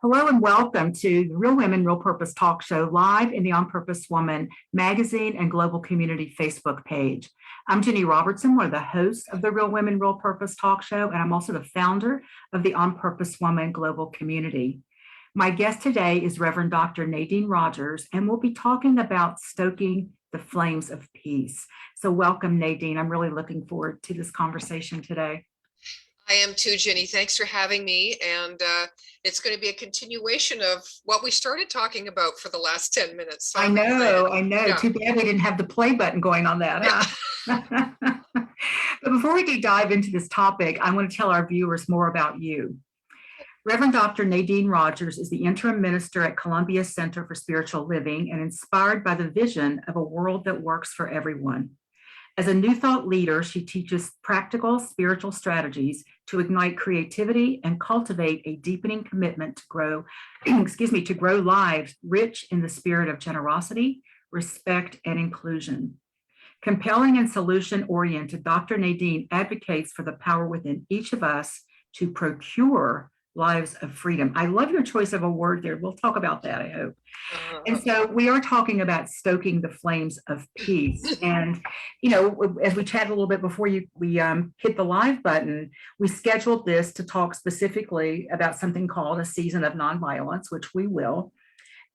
Hello and welcome to the Real Women, Real Purpose talk show live in the On Purpose Woman magazine and global community Facebook page. I'm Ginny Robertson, one of the hosts of the Real Women, Real Purpose talk show, and I'm also the founder of the On Purpose Woman global community. My guest today is Rev Dr Nadene Rogers, and we'll be talking about stoking the flames of peace. So welcome, Nadene. I'm really looking forward to this conversation today. I am too, Ginny. Thanks for having me. And it's going to be a continuation of what we started talking about for the last 10 minutes. So I know. Yeah. Too bad we didn't have the play button going on that. Huh? But before we dive into this topic, I want to tell our viewers more about you. Rev Dr Nadene Rogers is the interim minister at Columbia Center for Spiritual Living and inspired by the vision of a world that works for everyone. As a New Thought leader, she teaches practical spiritual strategies to ignite creativity and cultivate a deepening commitment to grow, to grow lives rich in the spirit of generosity, respect, and inclusion. Compelling and solution-oriented, Dr. Nadene advocates for the power within each of us to procure lives of freedom. I love your choice of a word there. We'll talk about that, I hope. And so we are talking about stoking the flames of peace. And, you know, as we chatted a little bit before we hit the live button, we scheduled this to talk specifically about something called a season of nonviolence, which we will.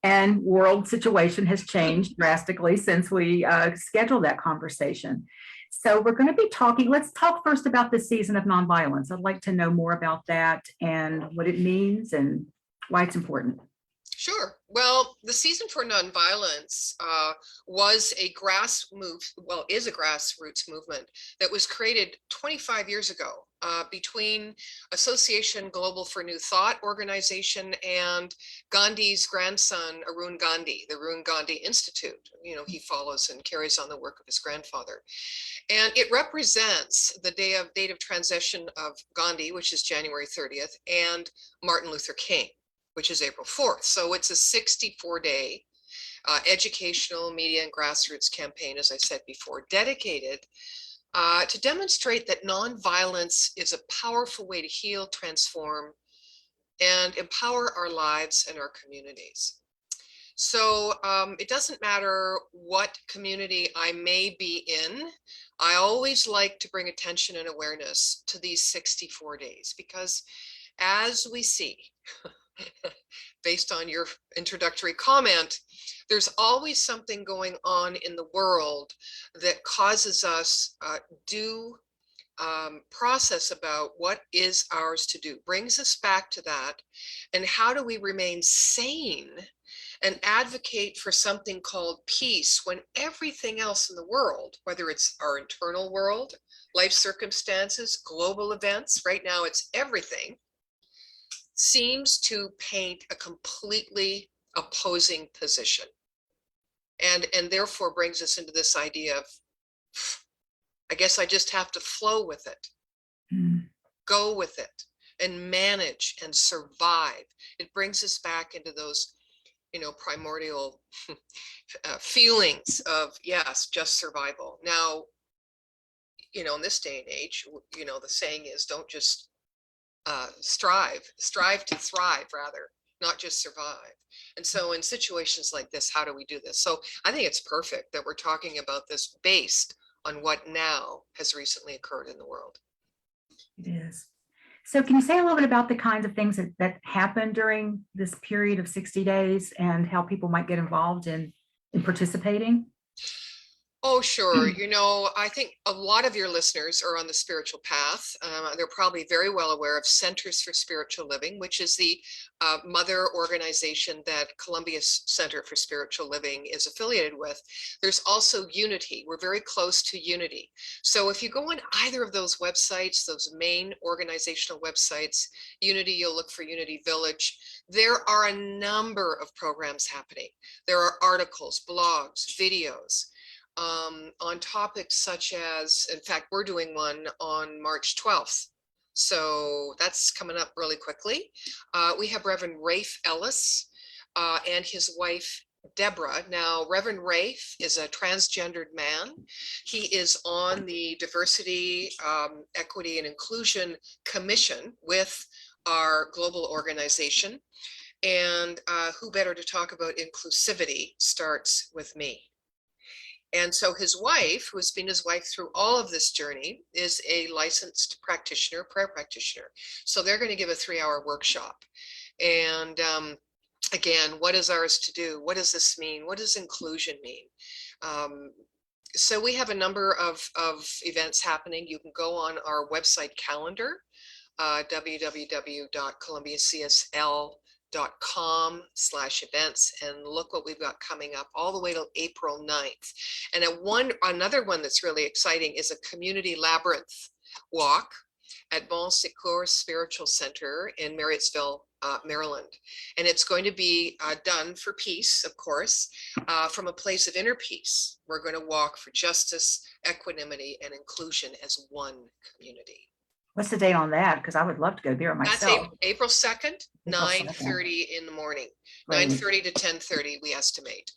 And world situation has changed drastically since we scheduled that conversation. So we're going to be talking, let's talk first about the season of nonviolence. I'd like to know more about that and what it means and why it's important. Sure. Well, the season for nonviolence was a is a grassroots movement that was created 25 years ago between Association Global for New Thought organization and Gandhi's grandson, Arun Gandhi, the Arun Gandhi Institute. You know, he follows and carries on the work of his grandfather. And it represents the date of transition of Gandhi, which is January 30th, and Martin Luther King, which is April 4th. So it's a 64-day educational, media, and grassroots campaign, as I said before, dedicated to demonstrate that nonviolence is a powerful way to heal, transform, and empower our lives and our communities. So it doesn't matter what community I may be in, I always like to bring attention and awareness to these 64 days, because as we see, based on your introductory comment, there's always something going on in the world that causes us process about what is ours to do, brings us back to that, and how do we remain sane and advocate for something called peace when everything else in the world, whether it's our internal world, life circumstances, global events, right now it's everything, seems to paint a completely opposing position, and therefore brings us into this idea of, I guess I just have to flow with it, go with it, and manage and survive. It brings us back into those, you know, primordial feelings of, yes, just survival. Now, you know, in this day and age, you know, the saying is, don't just strive to thrive, rather, not just survive. And so in situations like this, how do we do this? So I think it's perfect that we're talking about this based on what now has recently occurred in the world. It is. So can you say a little bit about the kinds of things that happened during this period of 60 days and how people might get involved in participating? Oh, sure. You know, I think a lot of your listeners are on the spiritual path. They're probably very well aware of Centers for Spiritual Living, which is the mother organization that Columbia Center for Spiritual Living is affiliated with. There's also Unity. We're very close to Unity. So if you go on either of those websites, those main organizational websites, Unity, you'll look for Unity Village. There are a number of programs happening. There are articles, blogs, videos, on topics such as, in fact, we're doing one on March 12th. So that's coming up really quickly. We have Reverend Rafe Ellis and his wife, Deborah. Now, Reverend Rafe is a transgendered man. He is on the Diversity, Equity, and Inclusion Commission with our global organization. And who better to talk about inclusivity starts with me. And so his wife, who has been his wife through all of this journey, is a licensed practitioner, prayer practitioner. So they're going to give a 3-hour workshop. And again, what is ours to do? What does this mean? What does inclusion mean? So we have a number of events happening. You can go on our website calendar, www.columbiacsl.com/events, and look what we've got coming up all the way till April 9th. And another one that's really exciting is a community labyrinth walk at Bon Secours Spiritual Center in Marriottsville, Maryland. And it's going to be done for peace, of course, from a place of inner peace. We're going to walk for justice, equanimity, and inclusion as one community. What's the date on that? Because I would love to go there myself. That's April 2nd, April 2nd. 9:30 in the morning, Great. 9:30 to 10:30, we estimate.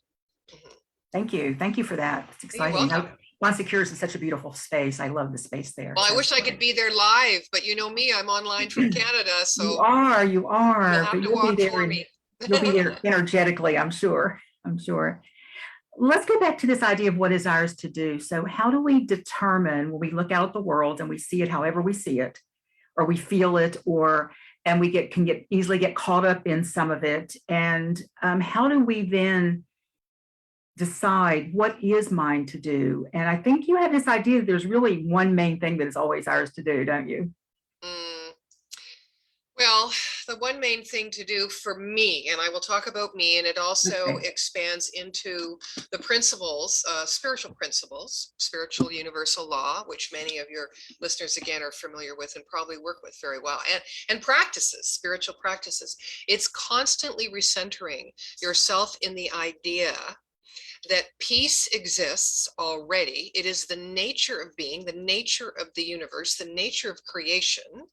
Thank you. Thank you for that. It's exciting. You're welcome. Bon Secours is such a beautiful space. I love the space there. Well, I So wish I could be there live, but you know me, I'm online from Canada, so you are. you'll have But to you'll walk be for there. me. You'll be there energetically, I'm sure. I'm sure. Let's go back to this idea of what is ours to do. So how do we determine when we look out at the world and we see it however we see it, or we feel it, and we can easily get caught up in some of it? And how do we then decide what is mine to do? And I think you have this idea that there's really one main thing that is always ours to do, don't you? Well, the one main thing to do for me, and I will talk about me, and it also expands into the principles, spiritual universal law, which many of your listeners again are familiar with and probably work with very well, and practices, spiritual practices. It's constantly recentering yourself in the idea that peace exists already. It is the nature of being, the nature of the universe, the nature of creation,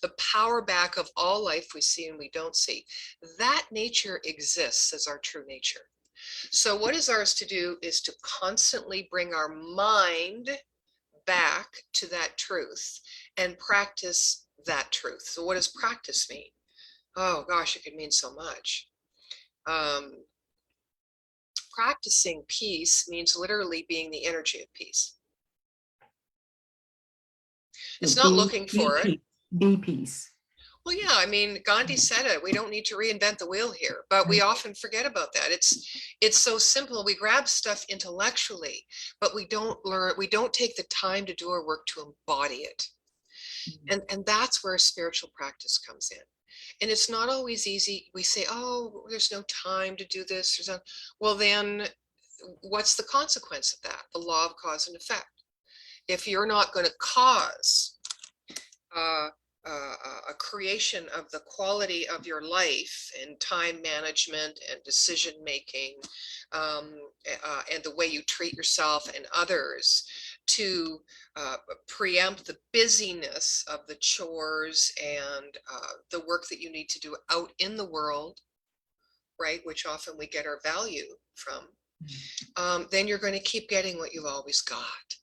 the power back of all life we see and we don't see. That nature exists as our true nature. So what is ours to do is to constantly bring our mind back to that truth and practice that truth. So what does practice mean? Oh gosh, it could mean so much. Practicing peace means literally being the energy of peace. It's not looking for it. Be peace. Well, yeah, I mean, Gandhi said it. We don't need to reinvent the wheel here, but we often forget about that. It's so simple. We grab stuff intellectually, but we don't learn, we don't take the time to do our work to embody it. And that's where spiritual practice comes in. And it's not always easy. We say, oh, there's no time to do this. Well, then what's the consequence of that? The law of cause and effect. If you're not going to cause a creation of the quality of your life and time management and decision making, and the way you treat yourself and others, to preempt the busyness of the chores and the work that you need to do out in the world, right, which often we get our value from, then you're going to keep getting what you've always got,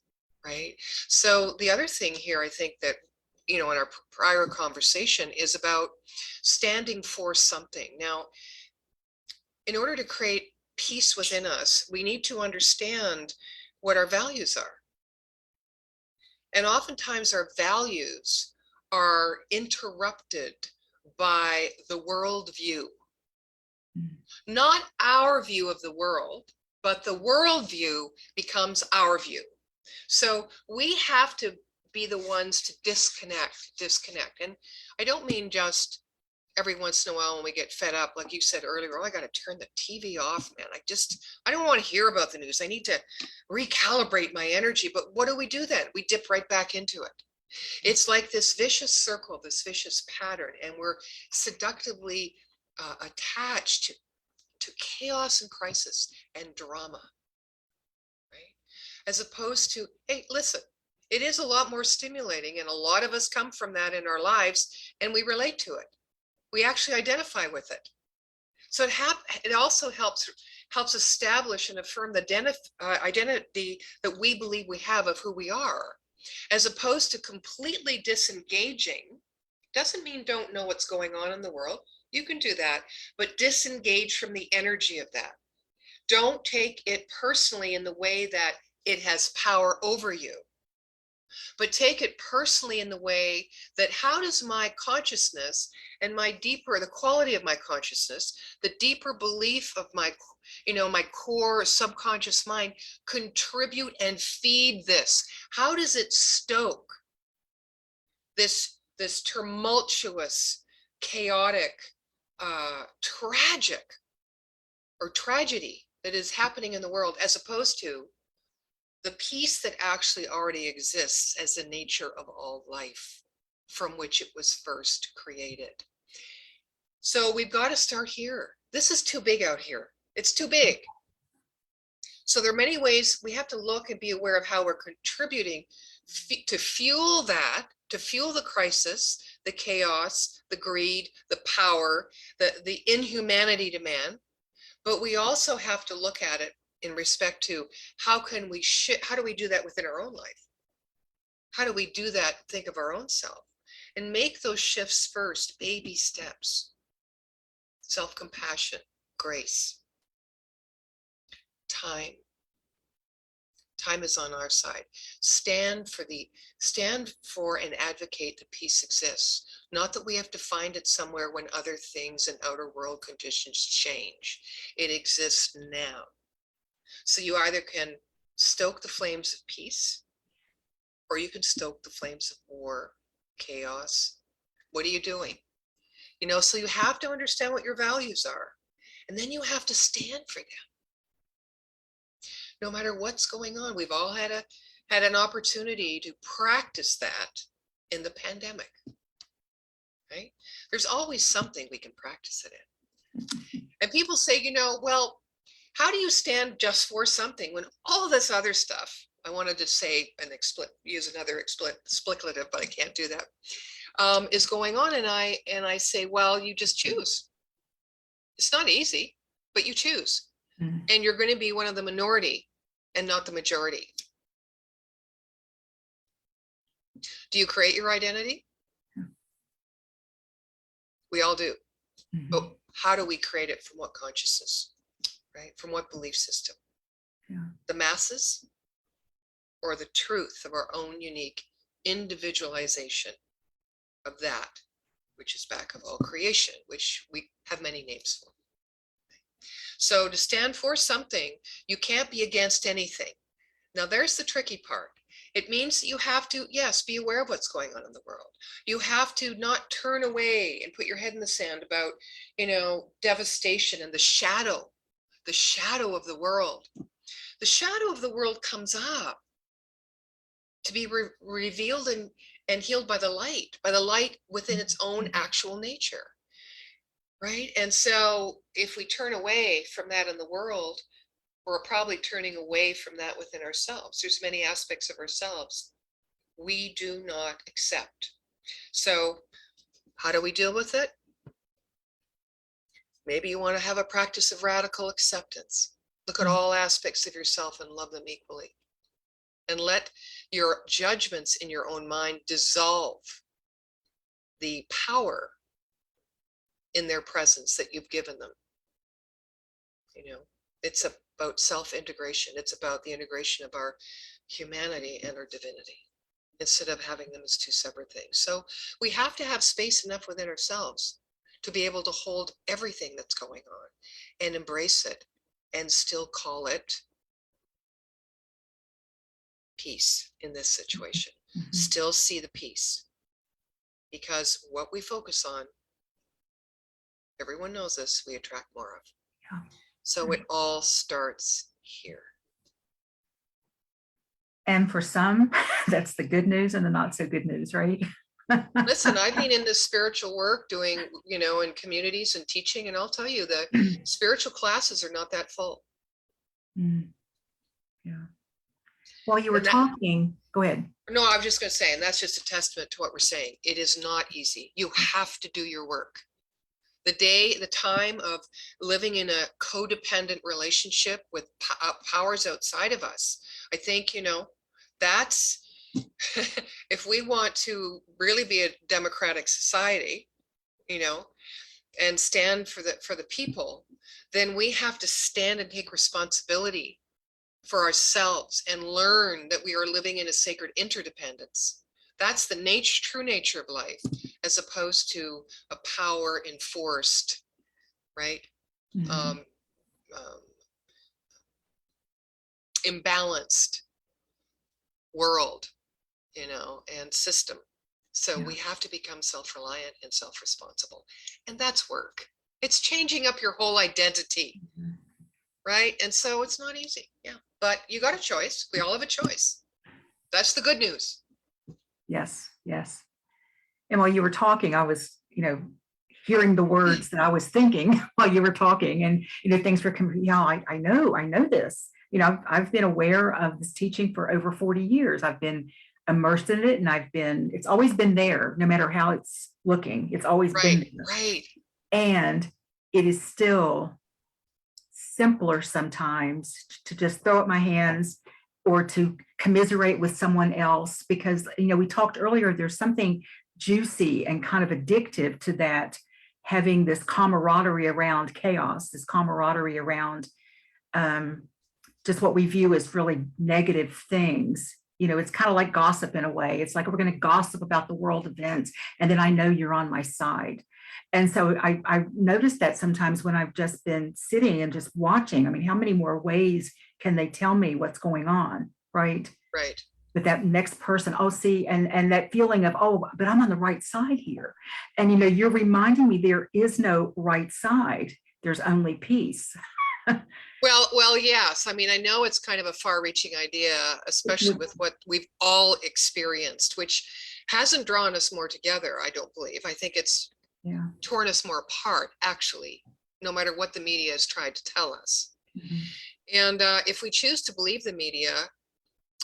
right? So the other thing here, I think that, you know, in our prior conversation is about standing for something. Now, in order to create peace within us, we need to understand what our values are. And oftentimes our values are interrupted by the world view. Not our view of the world, but the world view becomes our view. So we have to be the ones to disconnect. And I don't mean just every once in a while when we get fed up, like you said earlier, oh, I got to turn the TV off, man. I don't want to hear about the news. I need to recalibrate my energy. But what do then? We dip right back into it. It's like this vicious circle, this vicious pattern, and we're seductively attached to chaos and crisis and drama, right? As opposed to, hey, listen, it is a lot more stimulating, and a lot of us come from that in our lives, and we relate to it. We actually identify with it. So it also helps establish and affirm the identity that we believe we have of who we are, as opposed to completely disengaging Doesn't mean don't know what's going on in the world. You can do that, but disengage from the energy of that. Don't take it personally in the way that it has power over you, but take it personally in the way that how does my consciousness and my deeper, the quality of my consciousness, the deeper belief of my, my core subconscious mind contribute and feed this? How does it stoke this tumultuous, chaotic, tragic or tragedy that is happening in the world, as opposed to the peace that actually already exists as the nature of all life from which it was first created. So we've got to start here. This is too big out here. It's too big. So there are many ways we have to look and be aware of how we're contributing to fuel that, to fuel the crisis, the chaos, the greed, the power, the inhumanity demand. But we also have to look at it in respect to how do we do that within our own life? How do we do that? Think of our own self and make those shifts first, baby steps, self-compassion, grace, time. Time is on our side. Stand for and advocate that peace exists. Not that we have to find it somewhere when other things and outer world conditions change. It exists now. So you either can stoke the flames of peace, or you can stoke the flames of war, chaos. What are you doing? So you have to understand what your values are, and then you have to stand for them. No matter what's going on, we've all had an opportunity to practice that in the pandemic, right? There's always something we can practice it in. And people say, well, how do you stand just for something when all this other stuff, I wanted to say use another explicative, but I can't do that, is going on. And I say, well, you just choose. It's not easy, but you choose. And you're going to be one of the minority and not the majority. Do you create your identity? We all do. But how do we create it? From what consciousness, right? From what belief system? The masses or the truth of our own unique individualization of that which is back of all creation, which we have many names for. So to stand for something, you can't be against anything. Now there's the tricky part. It means that you have to, yes, be aware of what's going on in the world. You have to not turn away and put your head in the sand about, devastation and the shadow of the world. The shadow of the world comes up to be revealed and healed by the light within its own actual nature. Right. And so if we turn away from that in the world, we're probably turning away from that within ourselves. There's many aspects of ourselves we do not accept. So how do we deal with it? Maybe you want to have a practice of radical acceptance. Look at all aspects of yourself and love them equally. And let your judgments in your own mind dissolve the power in their presence that you've given them. It's about self-integration. It's about the integration of our humanity and our divinity, instead of having them as two separate things. So we have to have space enough within ourselves to be able to hold everything that's going on and embrace it and still call it peace in this situation. Still see the peace, because what we focus on, everyone knows this, we attract more of. So it all starts here. And for some, that's the good news and the not so good news, right? Listen, I've been in this spiritual work doing, in communities and teaching, and I'll tell you the spiritual classes are not that full. Yeah. While you were talking, go ahead. No, I was just going to say, and that's just a testament to what we're saying. It is not easy. You have to do your work. The time of living in a codependent relationship with powers outside of us, I think, that's if we want to really be a democratic society, you know, and stand for the people, then we have to stand and take responsibility for ourselves and learn that we are living in a sacred interdependence. That's the true nature of life, as opposed to a power enforced, right? Mhm. Um, imbalanced world, and system. So Yeah. we have to become self-reliant and self-responsible. And that's work. It's changing up your whole identity, Mhm. right? And so it's not easy. Yeah. But you got a choice. We all have a choice. That's the good news. Yes, yes. And while you were talking, I was, hearing the words that I was thinking while you were talking, and things were coming. Yeah, I know this. I've been aware of this teaching for over 40 years. I've been immersed in it, and it's always been there, no matter how it's looking. It's always been Right. there. Right. And it is still simpler sometimes to just throw up my hands or to commiserate with someone else, because we talked earlier, there's something juicy and kind of addictive to that, having this camaraderie around chaos, this camaraderie around just what we view as really negative things. It's kind of like gossip in a way. It's like, we're going to gossip about the world events, and then I know you're on my side. And so I noticed that sometimes when I've just been sitting and just watching. I mean, how many more ways can they tell me what's going on, right? Right. But that next person, oh, see, and that feeling of, oh, but I'm on the right side here. And you're reminding me there is no right side. There's only peace. Well, yes. I mean, I know it's kind of a far-reaching idea, especially with what we've all experienced, which hasn't drawn us more together, I don't believe. I think it's Yeah. torn us more apart, actually, no matter what the media has tried to tell us. Mhm. And if we choose to believe the media,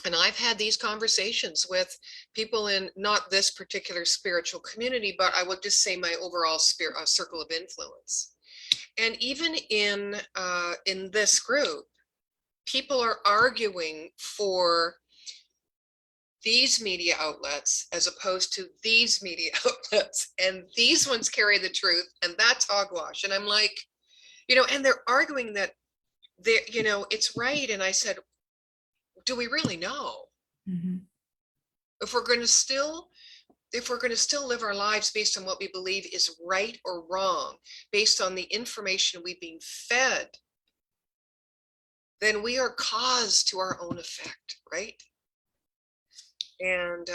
and I've had these conversations with people in not this particular spiritual community, but I would just say my overall circle of influence. And even in this group, people are arguing for these media outlets as opposed to these media outlets, and these ones carry the truth, and that's hogwash. And I'm like, and they're arguing that it's right. And I said, do we really know? Mhm. If we're going to still live our lives based on what we believe is right or wrong, based on the information we've been fed, then we are cause to our own effect, right? And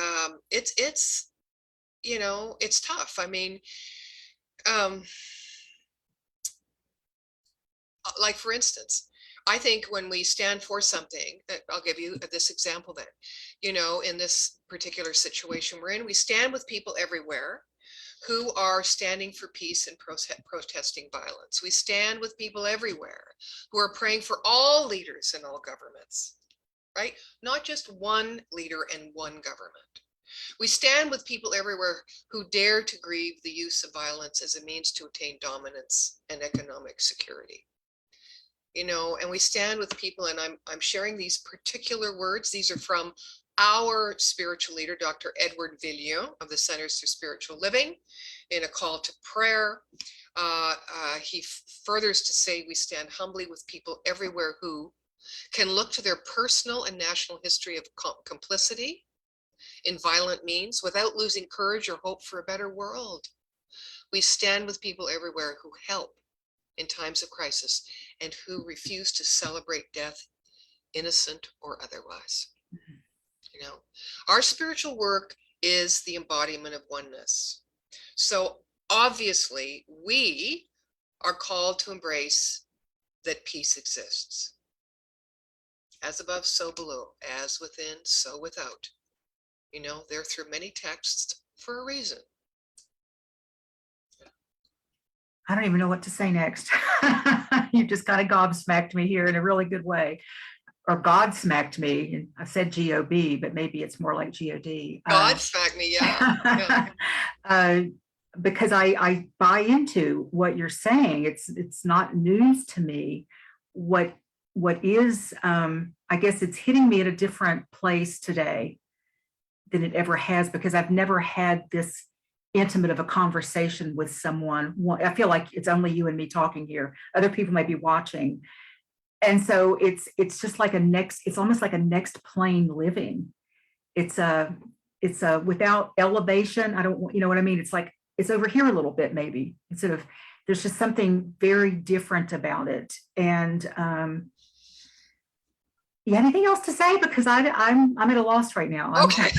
it's tough. I mean, um, like, for instance, I think when we stand for something, I'll give you this example then, in this particular situation we're in, we stand with people everywhere who are standing for peace and protesting violence. We stand with people everywhere who are praying for all leaders and all governments, right? Not just one leader and one government. We stand with people everywhere who dare to grieve the use of violence as a means to attain dominance and economic security. And we stand with people, and I'm sharing these particular words. These are from our spiritual leader, Dr. Edward Villiers of the Centers for Spiritual Living, in a call to prayer. He furthers to say, we stand humbly with people everywhere who can look to their personal and national history of complicity in violent means without losing courage or hope for a better world. We stand with people everywhere who help in times of crisis and who refuse to celebrate death, innocent or otherwise. Our spiritual work is the embodiment of oneness. So obviously we are called to embrace that peace exists. As above, so below, as within, so without. They're through many texts for a reason. I don't even know what to say next. You just kind of gobsmacked me here in a really good way, or God smacked me. And I said G-O-B, but maybe it's more like G-O-D. God smacked me, yeah. Because I buy into what you're saying. It's not news to me. What is, I guess it's hitting me at a different place today. than it ever has, because I've never had this intimate of a conversation with someone. I feel like it's only you and me talking here. Other people may be watching. And so it's just like it's almost like a next plane living. It's a without elevation. I don't, you know what I mean? It's like, it's over here a little bit, maybe. Instead of, there's just something very different about it. And you have anything else to say? Because I'm at a loss right now. Okay.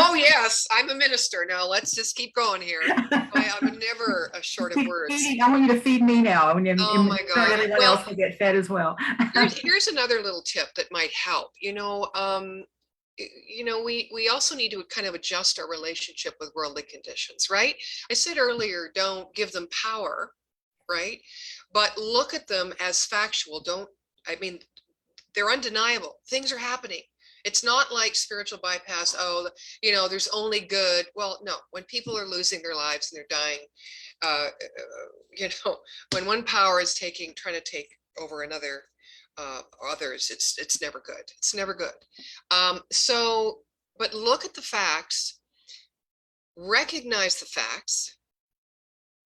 Oh, yes, I'm a minister. Now let's just keep going here. I'm never short of words. I want you to feed me now. Oh my God. Everyone else will get fed as well. Here's another little tip that might help. We also need to kind of adjust our relationship with worldly conditions, right? I said earlier, don't give them power, right? But look at them as factual. They're undeniable. Things are happening. It's not like spiritual bypass. Oh, there's only good. Well, no, when people are losing their lives and they're dying, when one power is trying to take over another, others, it's never good. It's never good. But look at the facts, recognize the facts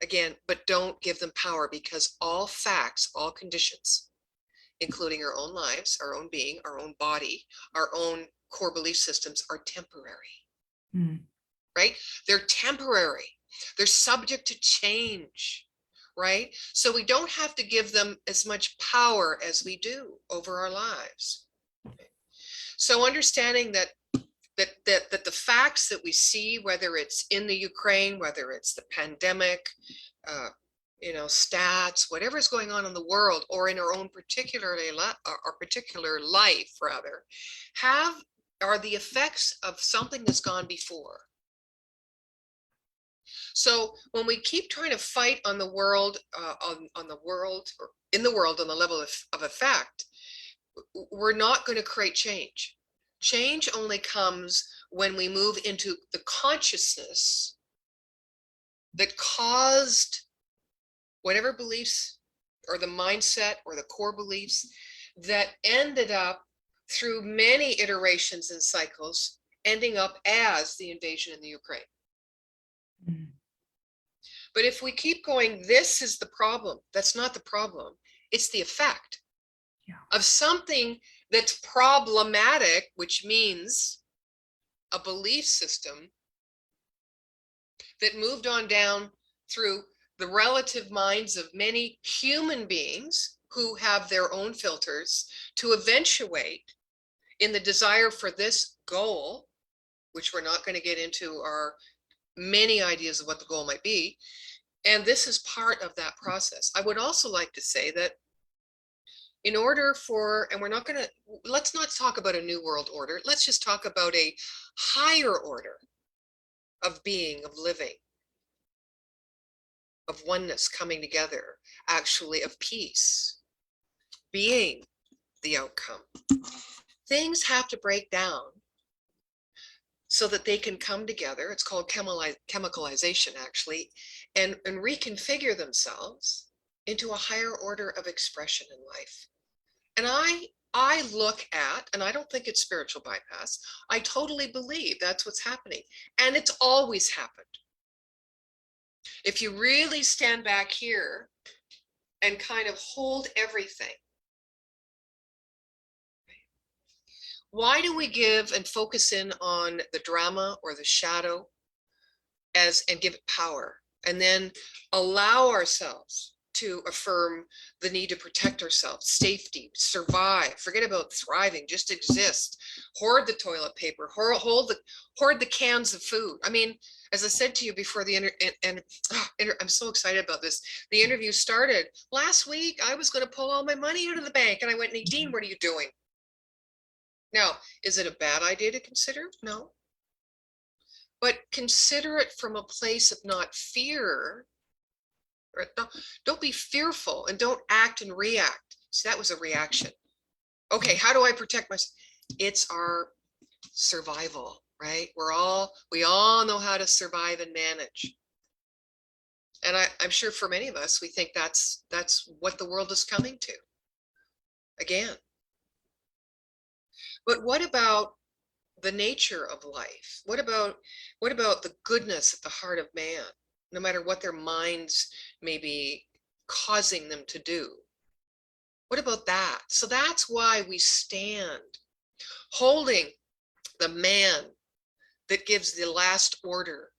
again, but don't give them power, because all facts, all conditions, including our own lives, our own being, our own body, our own core belief systems, are temporary, right? They're temporary. They're subject to change, right? So we don't have to give them as much power as we do over our lives. So understanding that the facts that we see, whether it's in the Ukraine, whether it's the pandemic, stats, whatever's going on in the world, or in our own particular life, rather, are the effects of something that's gone before. So when we keep trying to fight on the world, on the world, or in the world on the level of effect, we're not going to create change. Change only comes when we move into the consciousness that caused whatever beliefs or the mindset or the core beliefs that ended up through many iterations and cycles, ending up as the invasion in the Ukraine. But if we keep going, this is the problem. That's not the problem. It's the effect of something that's problematic, which means a belief system that moved on down through the relative minds of many human beings who have their own filters to eventuate in the desire for this goal, which we're not going to get into our many ideas of what the goal might be. And this is part of that process. I would also like to say that in order for, and let's not talk about a new world order. Let's just talk about a higher order of being, of living, of oneness coming together, actually of peace, being the outcome. Things have to break down so that they can come together. It's called chemicalization, actually, and reconfigure themselves into a higher order of expression in life. And I look at, and I don't think it's spiritual bypass, I totally believe that's what's happening. And it's always happened. If you really stand back here and kind of hold everything, why do we give and focus in on the drama or the shadow and give it power, and then allow ourselves to affirm the need to protect ourselves, safety, survive, forget about thriving, just exist, hoard the toilet paper, hoard the cans of food. I mean, as I said to you before the I'm so excited about this. The interview started last week. I was going to pull all my money out of the bank, and I went, Nadene, what are you doing? Now, is it a bad idea to consider? No. But consider it from a place of not fear. Right? Don't be fearful and don't act and react. See, that was a reaction. Okay, how do I protect myself? It's our survival, right? We all know how to survive and manage. And I'm sure for many of us, we think that's what the world is coming to again. But what about the nature of life? What about the goodness at the heart of man, no matter what their minds may be causing them to do? What about that? So that's why we stand holding the man that gives the last order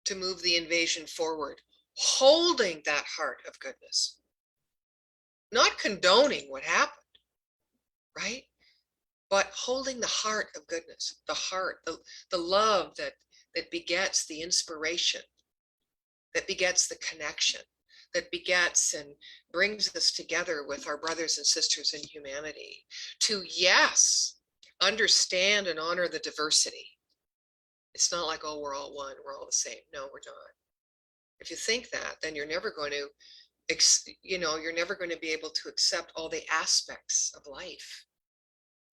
to move the invasion forward, holding that heart of goodness, not condoning what happened, right? But holding the heart of goodness, the heart, the love that begets the inspiration, that begets the connection, that begets and brings us together with our brothers and sisters in humanity to, yes, understand and honor the diversity. It's not like, oh, we're all one, we're all the same. No, we're not. If you think that, then you're never going to, you're never going to be able to accept all the aspects of life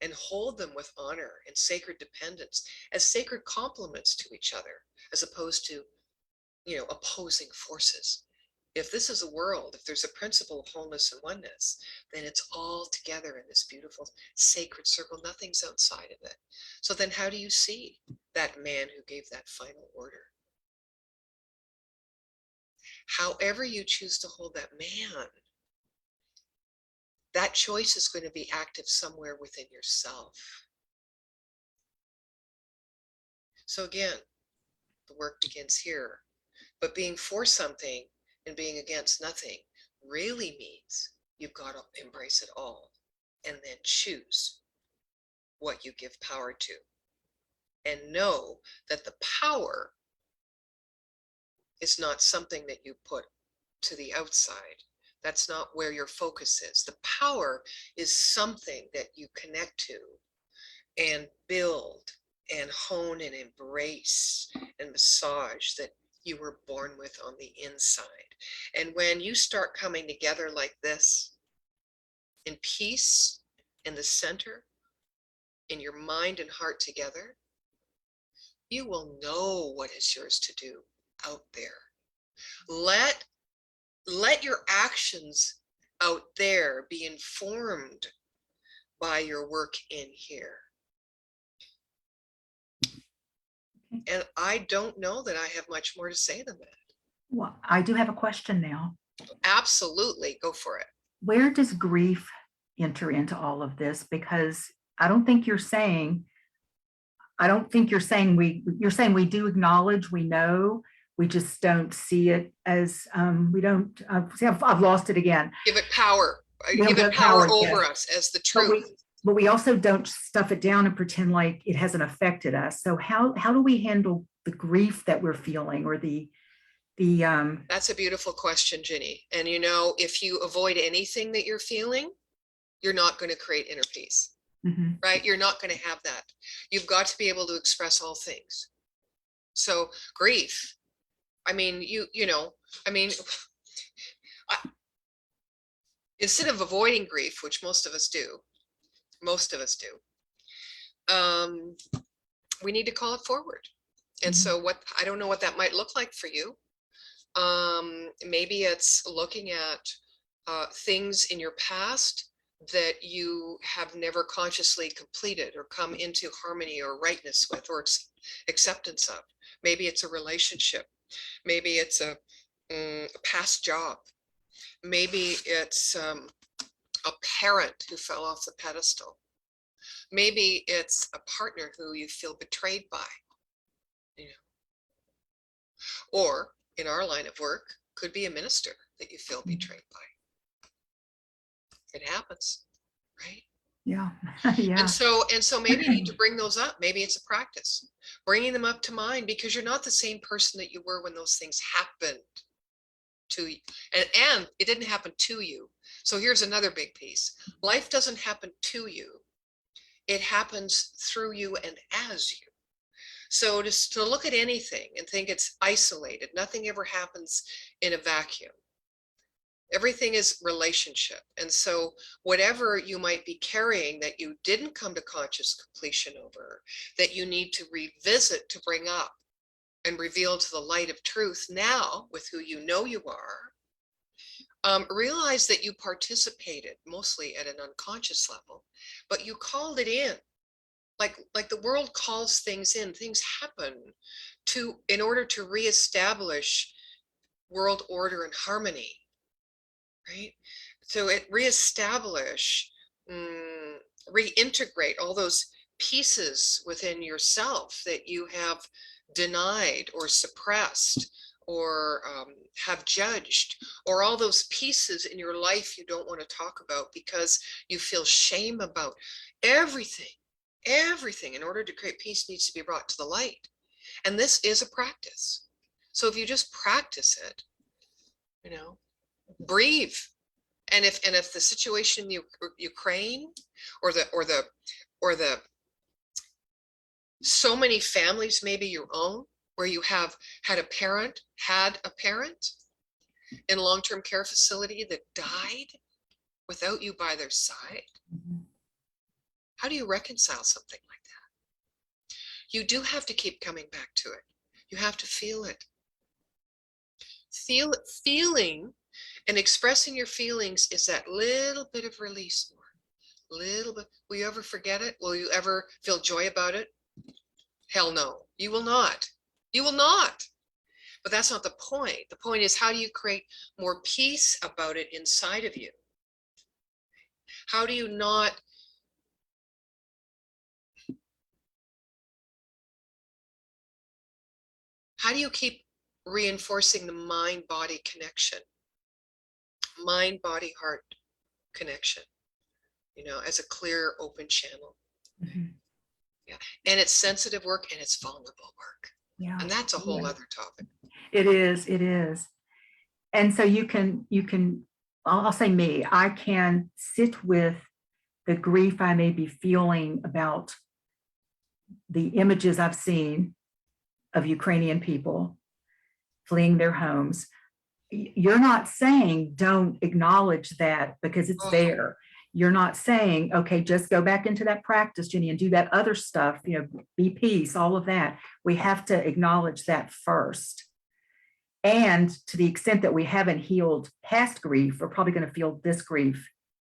and hold them with honor and sacred dependence as sacred complements to each other, as opposed to, opposing forces. If this is a world, if there's a principle of wholeness and oneness, then it's all together in this beautiful sacred circle. Nothing's outside of it. So then how do you see that man who gave that final order? However you choose to hold that man, that choice is going to be active somewhere within yourself. So again, the work begins here. But being for something and being against nothing really means you've got to embrace it all and then choose what you give power to. And know that the power is not something that you put to the outside. That's not where your focus is. The power is something that you connect to and build and hone and embrace and massage, that you were born with on the inside. And when you start coming together like this, in peace, in the center, in your mind and heart together, you will know what is yours to do out there. Let your actions out there be informed by your work in here. And I don't know that I have much more to say than that. Well, I do have a question now. Absolutely, go for it. Where does grief enter into all of this? Because I don't think you're saying you're saying we do acknowledge, we know, we just don't see it as, we don't, see, I've lost it again. Give it power. Give it power over yes. us as the truth. But we also don't stuff it down and pretend like it hasn't affected us. So how do we handle the grief that we're feeling, or the That's a beautiful question, Ginny. And if you avoid anything that you're feeling, you're not going to create inner peace, right? You're not going to have that. You've got to be able to express all things. So grief, instead of avoiding grief, which most of us do, we need to call it forward. And so I don't know what that might look like for you. Maybe it's looking at things in your past that you have never consciously completed or come into harmony or rightness with, or acceptance of. Maybe it's a relationship. Maybe it's a past job. Maybe it's a parent who fell off the pedestal. Maybe it's a partner who you feel betrayed by, or in our line of work, could be a minister that you feel betrayed by. It happens, right? Yeah. Yeah. And so maybe you need to bring those up. Maybe it's a practice, bringing them up to mind, because you're not the same person that you were when those things happened to you. And it didn't happen to you. So here's another big piece. Life doesn't happen to you. It happens through you and as you. So just to look at anything and think it's isolated, nothing ever happens in a vacuum. Everything is relationship. And so whatever you might be carrying that you didn't come to conscious completion over, that you need to revisit, to bring up and reveal to the light of truth now with who you know you are, realize that you participated mostly at an unconscious level, but you called it in. like the world calls things in, things happen in order to reestablish world order and harmony, right? So it reestablish, reintegrate all those pieces within yourself that you have denied or suppressed or have judged, or all those pieces in your life you don't want to talk about because you feel shame about. Everything in order to create peace needs to be brought to the light. And this is a practice. So if you just practice it, breathe. And if the situation in Ukraine or the so many families, maybe your own, where you have had a parent in a long-term care facility that died without you by their side. How do you reconcile something like that? You do have to keep coming back to it. You have to feel it. Feeling and expressing your feelings is that little bit of release more. Little bit. Will you ever forget it? Will you ever feel joy about it? Hell no. You will not. You will not. But that's not the point. The point is, how do you create more peace about it inside of you? How do you not how do you keep reinforcing the mind-body connection? Mind, body, heart connection, as a clear, open channel. Yeah. And it's sensitive work and it's vulnerable work. Yeah. And that's a whole other topic. It is. And so you can, I'll say me, I can sit with the grief I may be feeling about the images I've seen of Ukrainian people fleeing their homes. You're not saying don't acknowledge that because it's there. You're not saying, okay, just go back into that practice, Ginny, and do that other stuff, be peace, all of that. We have to acknowledge that first. And to the extent that we haven't healed past grief, we're probably going to feel this grief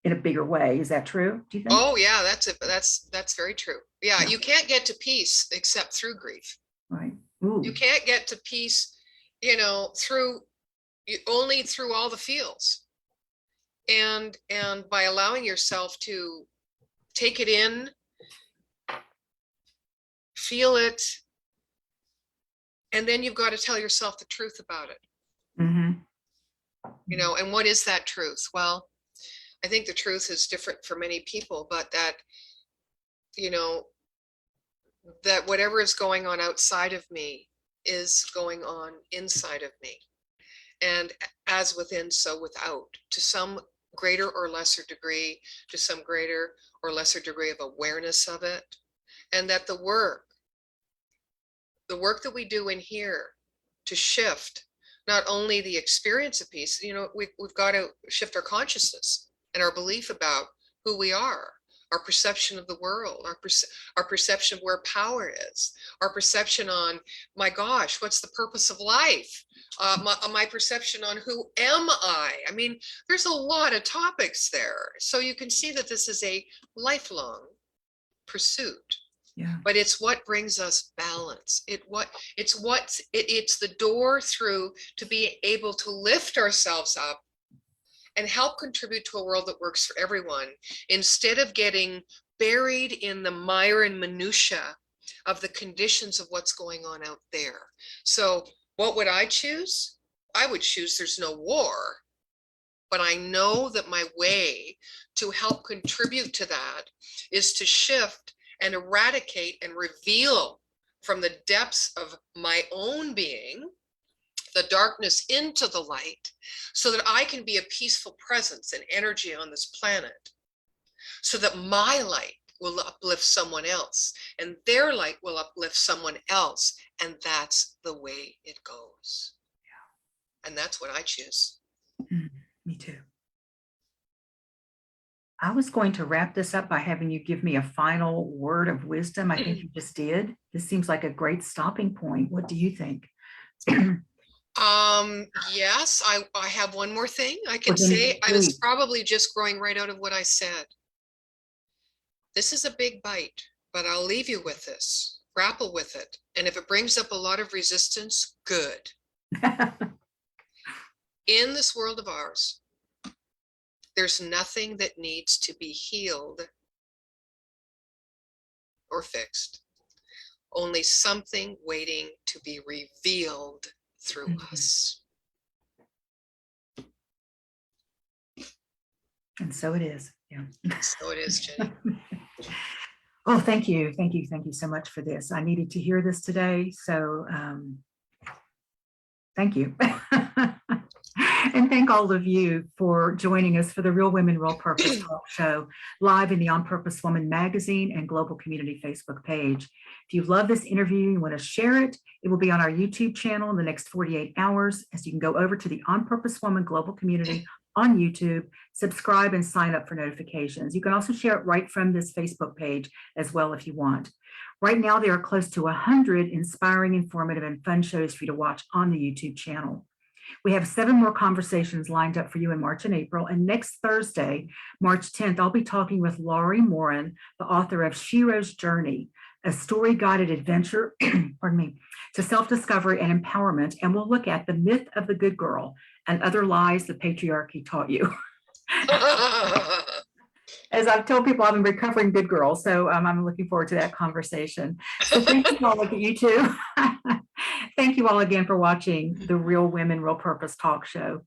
in a bigger way. Is that true? Do you think? Oh yeah, that's very true. Yeah, you can't get to peace except through grief. Right. Ooh. You can't get to peace, only through all the feels. And by allowing yourself to take it in, feel it, and then you've got to tell yourself the truth about it. And what is that truth? Well, I think the truth is different for many people, but that whatever is going on outside of me is going on inside of me. And as within, so without, to some greater or lesser degree, to some greater or lesser degree of awareness of it. And that the work that we do in here to shift not only the experience of peace, we've got to shift our consciousness and our belief about who we are, our perception of the world, our perception of where power is, our perception on, my gosh, what's the purpose of life? My perception on who am I? I mean, there's a lot of topics there. So you can see that this is a lifelong pursuit. Yeah. But it's what brings us balance. It's the door through to be able to lift ourselves up and help contribute to a world that works for everyone, instead of getting buried in the mire and minutia of the conditions of what's going on out there. So what would I choose? I would choose there's no war, but I know that my way to help contribute to that is to shift and eradicate and reveal from the depths of my own being the darkness into the light, so that I can be a peaceful presence and energy on this planet, so that my light will uplift someone else and their light will uplift someone else. And that's the way it goes. Yeah. And that's what I choose. Me too. I was going to wrap this up by having you give me a final word of wisdom. I think you just did. This seems like a great stopping point. What do you think? Yes, I have one more thing I can say. I was probably just growing right out of what I said. This is a big bite. but I'll leave you with this. Grapple with it. And if it brings up a lot of resistance, good. In this world of ours, there's nothing that needs to be healed or fixed, only something waiting to be revealed through us. And so it is. Yeah. So it is, Jenny. Oh, thank you. Thank you. Thank you so much for this. I needed to hear this today. So thank you. And thank all of you for joining us for the Real Women, Real Purpose talk show, live in the On Purpose Woman magazine and global community Facebook page. If you love this interview, you want to share it, it will be on our YouTube channel in the next 48 hours, as you can go over to the On Purpose Woman global community on YouTube, subscribe and sign up for notifications. You can also share it right from this Facebook page as well if you want. Right now, there are close to 100 inspiring, informative, and fun shows for you to watch on the YouTube channel. We have 7 more conversations lined up for you in March and April. And next Thursday, March 10th, I'll be talking with Laurie Morin, the author of Shiro's Journey, a story-guided adventure, pardon me, to self-discovery and empowerment. And we'll look at the myth of the good girl and other lies the patriarchy taught you. As I've told people, I'm a recovering good girl, so I'm looking forward to that conversation. So thank you all, look at you too. Thank you all again for watching the Real Women, Real Purpose talk show.